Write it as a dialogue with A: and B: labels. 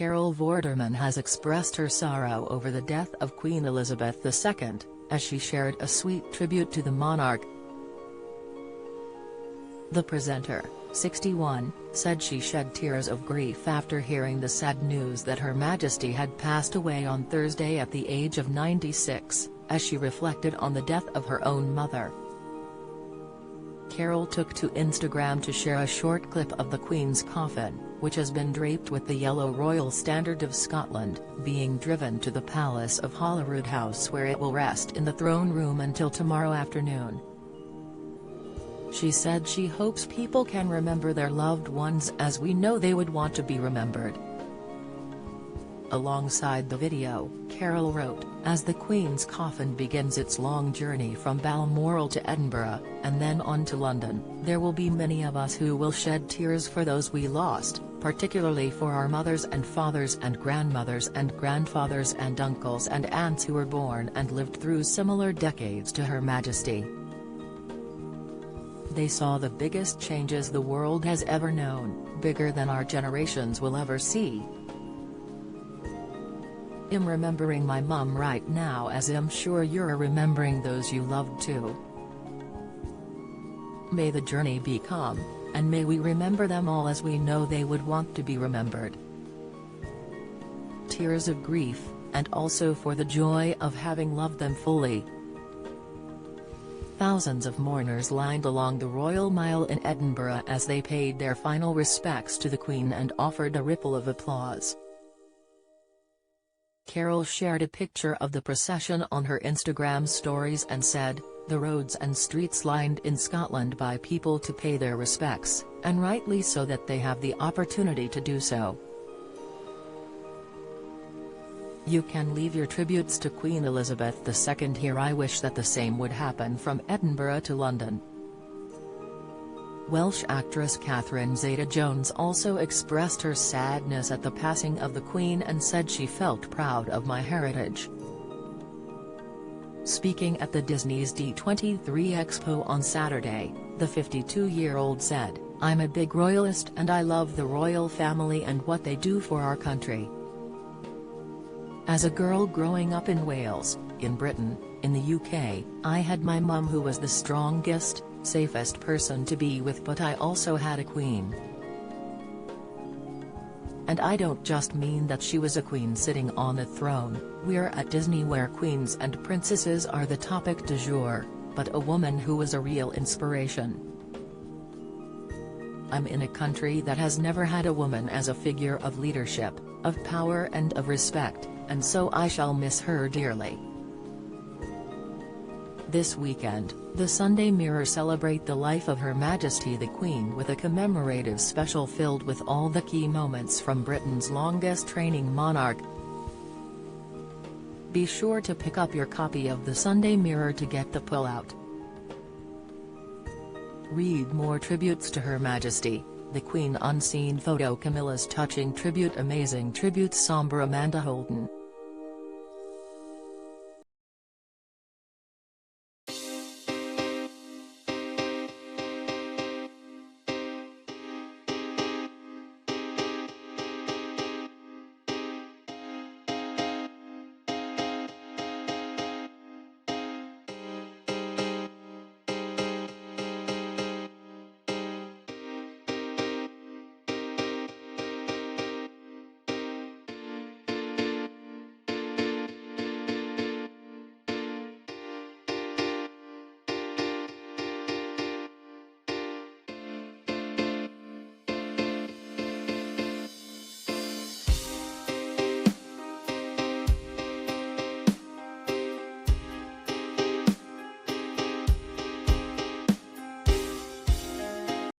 A: Carol Vorderman has expressed her sorrow over the death of Queen Elizabeth II, as she shared a sweet tribute to the monarch. The presenter, 61, said she shed tears of grief after hearing the sad news that Her Majesty had passed away on Thursday at the age of 96, as she reflected on the death of her own mother. Carol took to Instagram to share a short clip of the Queen's coffin, which has been draped with the yellow royal standard of Scotland, being driven to the Palace of Holyrood House, where it will rest in the throne room until tomorrow afternoon. She said she hopes people can remember their loved ones as we know they would want to be remembered. Alongside the video, Carol wrote, "As the Queen's coffin begins its long journey from Balmoral to Edinburgh, and then on to London, there will be many of us who will shed tears for those we lost, particularly for our mothers and fathers and grandmothers and grandfathers and uncles and aunts who were born and lived through similar decades to Her Majesty. They saw the biggest changes the world has ever known, bigger than our generations will ever see. I'm remembering my mum right now, as I'm sure you're remembering those you loved too. May the journey be calm, and may we remember them all as we know they would want to be remembered." Tears of grief, and also for the joy of having loved them fully. Thousands of mourners lined along the Royal Mile in Edinburgh as they paid their final respects to the Queen and offered a ripple of applause. Carol shared a picture of the procession on her Instagram stories and said, "The roads and streets lined in Scotland by people to pay their respects, and rightly so that they have the opportunity to do so. You can leave your tributes to Queen Elizabeth II here. I wish that the same would happen from Edinburgh to London." Welsh actress Catherine Zeta-Jones also expressed her sadness at the passing of the Queen and said she felt proud of my heritage. Speaking at the Disney's D23 Expo on Saturday, the 52-year-old said, "I'm a big royalist and I love the royal family and what they do for our country. As a girl growing up in Wales, in Britain, in the UK, I had my mum who was the strongest, safest person to be with, but I also had a queen. And I don't just mean that she was a queen sitting on a throne, we're at Disney where queens and princesses are the topic du jour, but a woman who was a real inspiration. I'm in a country that has never had a woman as a figure of leadership, of power and of respect, and so I shall miss her dearly." This weekend, the Sunday Mirror celebrate the life of Her Majesty the Queen with a commemorative special filled with all the key moments from Britain's longest reigning monarch. Be sure to pick up your copy of the Sunday Mirror to get the pullout. Read more tributes to Her Majesty the Queen. Unseen photo. Camilla's touching tribute. Amazing tribute. Somber. Amanda Holden.